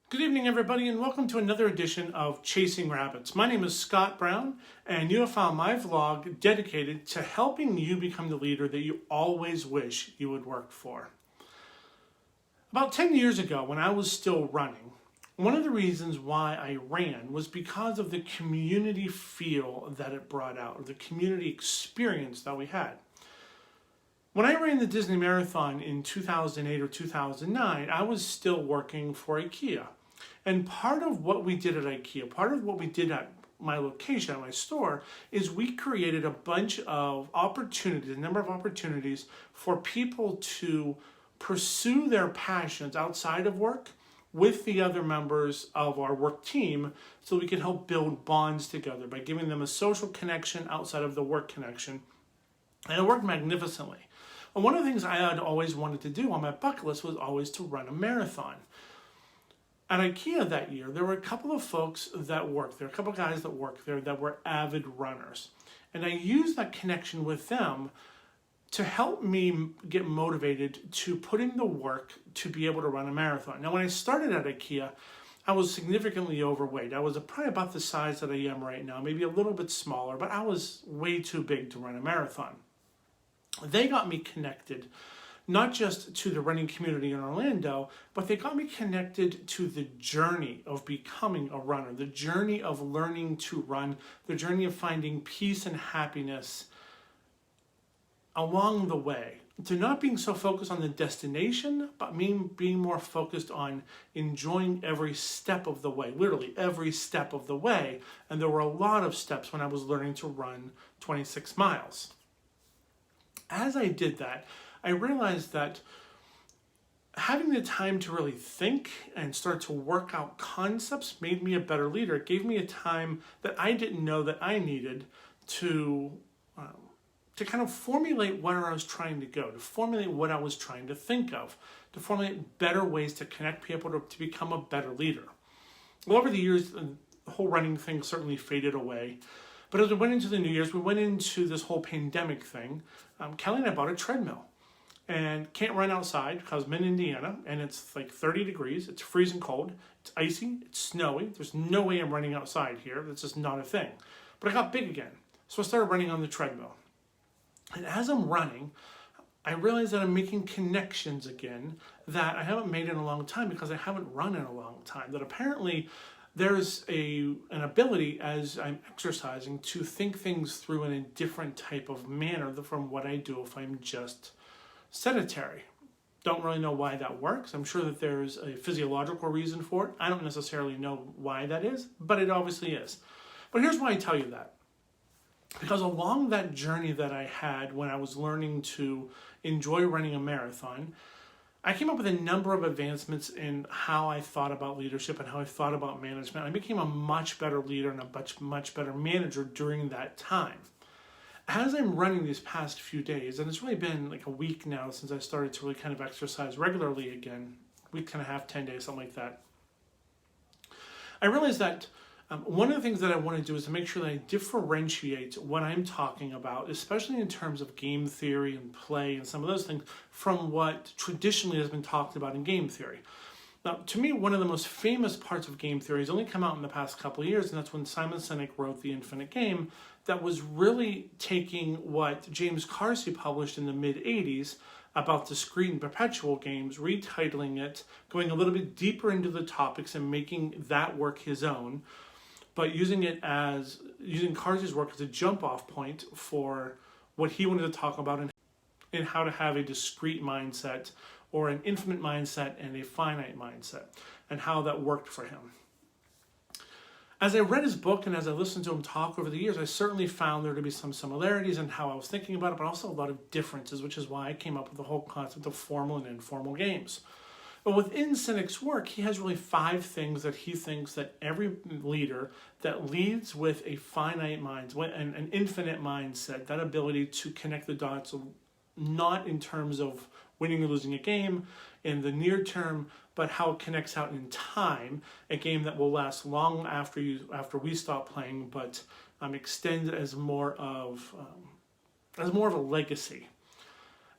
Good evening, everybody, and welcome to another edition of Chasing Rabbits. My name is Scott Brown, and you have found my vlog dedicated to helping you become the leader that you always wish you would work for. About 10 years ago, when I was still running, one of the reasons why I ran was because of the community feel that it brought out, or the community experience that we had. When I ran the Disney Marathon in 2008 or 2009, I was still working for IKEA. And part of what we did at IKEA, part of what we did at my location, at my store, is we created a bunch of opportunities, a number of opportunities for people to pursue their passions outside of work with the other members of our work team so we could help build bonds together by giving them a social connection outside of the work connection. And it worked magnificently. And one of the things I had always wanted to do on my bucket list was always to run a marathon. At IKEA that year, there were a couple of folks that worked there, a couple of guys that worked there that were avid runners. And I used that connection with them to help me get motivated to put in the work to be able to run a marathon. Now, when I started at IKEA, I was significantly overweight. I was probably about the size that I am right now, maybe a little bit smaller, but I was way too big to run a marathon. They got me connected not just to the running community in Orlando, but they got me connected to the journey of becoming a runner, the journey of learning to run, the journey of finding peace and happiness along the way, to not being so focused on the destination, but being more focused on enjoying every step of the way, literally every step of the way. And there were a lot of steps when I was learning to run 26 miles. As I did that, I realized that having the time to really think and start to work out concepts made me a better leader. It gave me a time that I didn't know that I needed to kind of formulate where I was trying to go, to formulate what I was trying to think of, to formulate better ways to connect people to become a better leader. Well, over the years, the whole running thing certainly faded away. But as we went into the New Year's, we went into this whole pandemic thing. Kelly and I bought a treadmill. And can't run outside because I'm in Indiana and it's like 30 degrees, it's freezing cold, it's icy, it's snowy. There's no way I'm running outside here. That's just not a thing. But I got big again. So I started running on the treadmill. And as I'm running, I realized that I'm making connections again that I haven't made in a long time because I haven't run in a long time. That apparently there's an ability as I'm exercising to think things through in a different type of manner from what I do if I'm just sedentary. Don't really know why that works. I'm sure that there's a physiological reason for it. I don't necessarily know why that is, but it obviously is. But here's why I tell you that. Because along that journey that I had when I was learning to enjoy running a marathon, I came up with a number of advancements in how I thought about leadership and how I thought about management. I became a much better leader and a much better manager during that time. As I'm running these past few days, and it's really been like a week now since I started to really kind of exercise regularly again, week and a half, 10 days, something like that, I realized that one of the things that I want to do is to make sure that I differentiate what I'm talking about, especially in terms of game theory and play and some of those things, from what traditionally has been talked about in game theory. Now, to me, one of the most famous parts of game theory has only come out in the past couple of years, and that's when Simon Sinek wrote The Infinite Game, that was really taking what James Carsey published in the mid-'80s about discrete and perpetual games, retitling it, going a little bit deeper into the topics and making that work his own, but using Carsey's work as a jump-off point for what he wanted to talk about and how to have a discrete mindset or an infinite mindset and a finite mindset, and how that worked for him. As I read his book and as I listened to him talk over the years, I certainly found there to be some similarities in how I was thinking about it, but also a lot of differences, which is why I came up with the whole concept of formal and informal games. But within Sinek's work, he has really 5 things that he thinks that every leader that leads with a finite mind, an infinite mindset, that ability to connect the dots, not in terms of winning or losing a game in the near term, but how it connects out in time, a game that will last long after we stop playing, but extend as more of a legacy.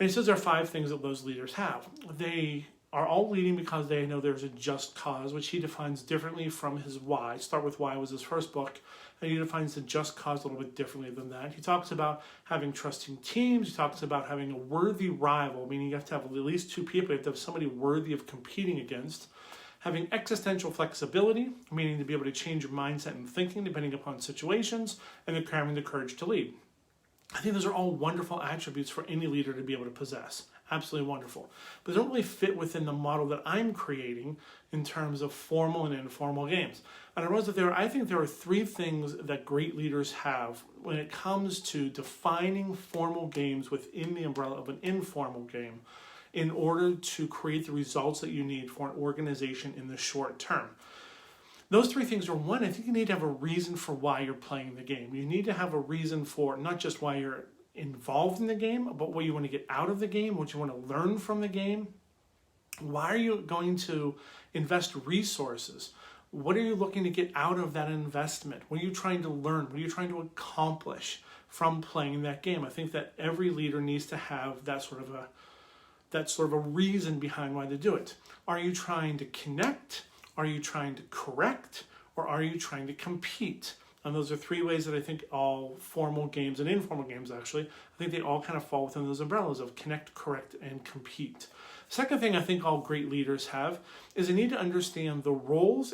And he says there are 5 things that those leaders have. They are all leading because they know there's a just cause, which he defines differently from his why. Start With Why was his first book, and he defines the just cause a little bit differently than that. He talks about having trusting teams. He talks about having a worthy rival, meaning you have to have at least two people. You have to have somebody worthy of competing against. Having existential flexibility, meaning to be able to change your mindset and thinking depending upon situations, and then having the courage to lead. I think those are all wonderful attributes for any leader to be able to possess. Absolutely wonderful. But they don't really fit within the model that I'm creating in terms of formal and informal games. And I realized that I think there are three things that great leaders have when it comes to defining formal games within the umbrella of an informal game in order to create the results that you need for an organization in the short term. Those three things are: one, I think you need to have a reason for why you're playing the game. You need to have a reason for not just why you're involved in the game, but what you want to get out of the game, what you want to learn from the game. Why are you going to invest resources? What are you looking to get out of that investment? What are you trying to learn? What are you trying to accomplish from playing that game? I think that every leader needs to have that sort of a reason behind why they do it. Are you trying to connect? Are you trying to correct? Or are you trying to compete? And those are three ways that I think all formal games and informal games, actually, I think they all kind of fall within those umbrellas of connect, correct, and compete. Second thing I think all great leaders have is they need to understand the roles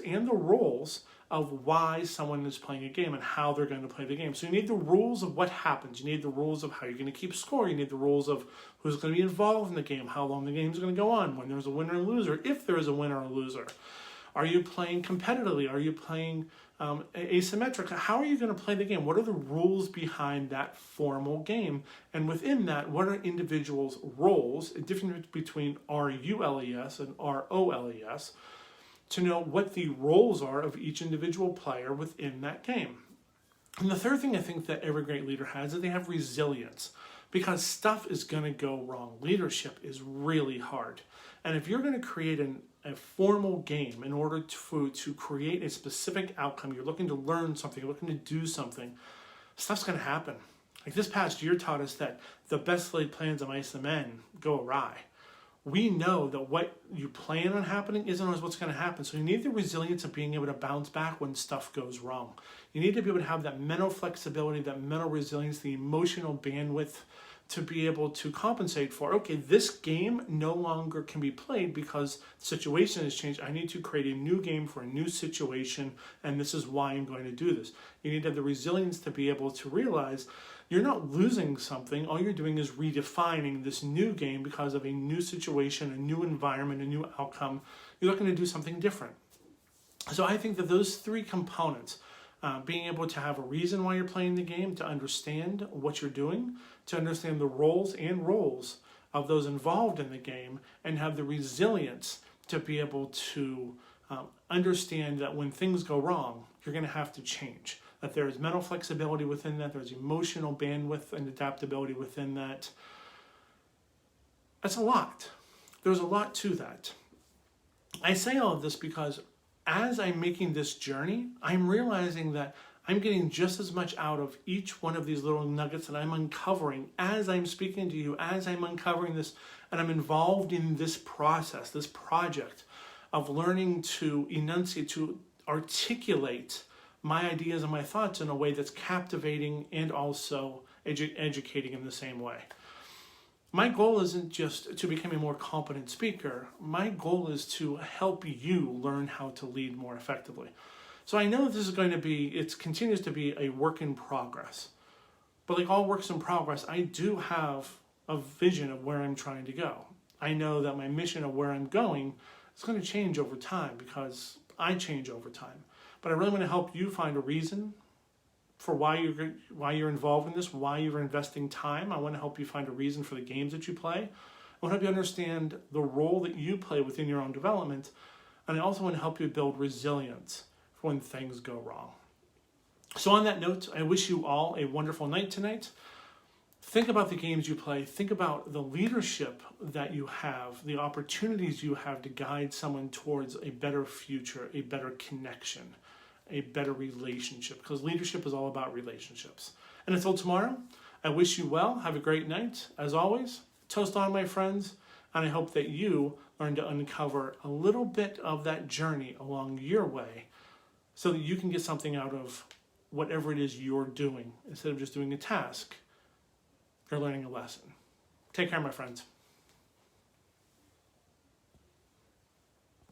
of why someone is playing a game and how they're going to play the game. So you need the rules of what happens. You need the rules of how you're going to keep score. You need the rules of who's going to be involved in the game, how long the game's going to go on, when there's a winner and loser, if there is a winner or loser. Are you playing competitively? Are you playing asymmetric? How are you going to play the game? What are the rules behind that formal game? And within that, what are individuals' roles, a difference between RULES and ROLES, to know what the roles are of each individual player within that game. And the third thing I think that every great leader has is they have resilience, because stuff is going to go wrong. Leadership is really hard. And if you're going to create a formal game in order to create a specific outcome, you're looking to learn something, you're looking to do something, stuff's going to happen. Like this past year taught us that the best laid plans of mice and men go awry. We know that what you plan on happening isn't always what's going to happen. So you need the resilience of being able to bounce back when stuff goes wrong. You need to be able to have that mental flexibility, that mental resilience, the emotional bandwidth to be able to compensate for, okay, this game no longer can be played because the situation has changed. I need to create a new game for a new situation, and this is why I'm going to do this. You need to have the resilience to be able to realize you're not losing something. All you're doing is redefining this new game because of a new situation, a new environment, a new outcome. You're looking to do something different. So I think that those three components, being able to have a reason why you're playing the game, to understand what you're doing, to understand the roles of those involved in the game, and have the resilience to be able to understand that when things go wrong, you're going to have to change. That there is mental flexibility within that, there's emotional bandwidth and adaptability within that. That's a lot. There's a lot to that. I say all of this because as I'm making this journey, I'm realizing that I'm getting just as much out of each one of these little nuggets that I'm uncovering as I'm speaking to you, as I'm uncovering this, and I'm involved in this process, this project of learning to enunciate, to articulate my ideas and my thoughts in a way that's captivating and also educating in the same way. My goal isn't just to become a more competent speaker. My goal is to help you learn how to lead more effectively. So I know this is going to be, it continues to be a work in progress. But like all works in progress, I do have a vision of where I'm trying to go. I know that my mission of where I'm going is going to change over time because I change over time. But I really want to help you find a reason for why you're involved in this, why you're investing time. I want to help you find a reason for the games that you play. I want to help you understand the role that you play within your own development. And I also want to help you build resilience for when things go wrong. So on that note, I wish you all a wonderful night tonight. Think about the games you play. Think about the leadership that you have, the opportunities you have to guide someone towards a better future, a better connection, a better relationship, because leadership is all about relationships. And until tomorrow, I wish you well. Have a great night. As always, toast on, my friends, And I hope that you learn to uncover a little bit of that journey along your way so that you can get something out of whatever it is you're doing. Instead of just doing a task, you're learning a lesson. Take care, my friends.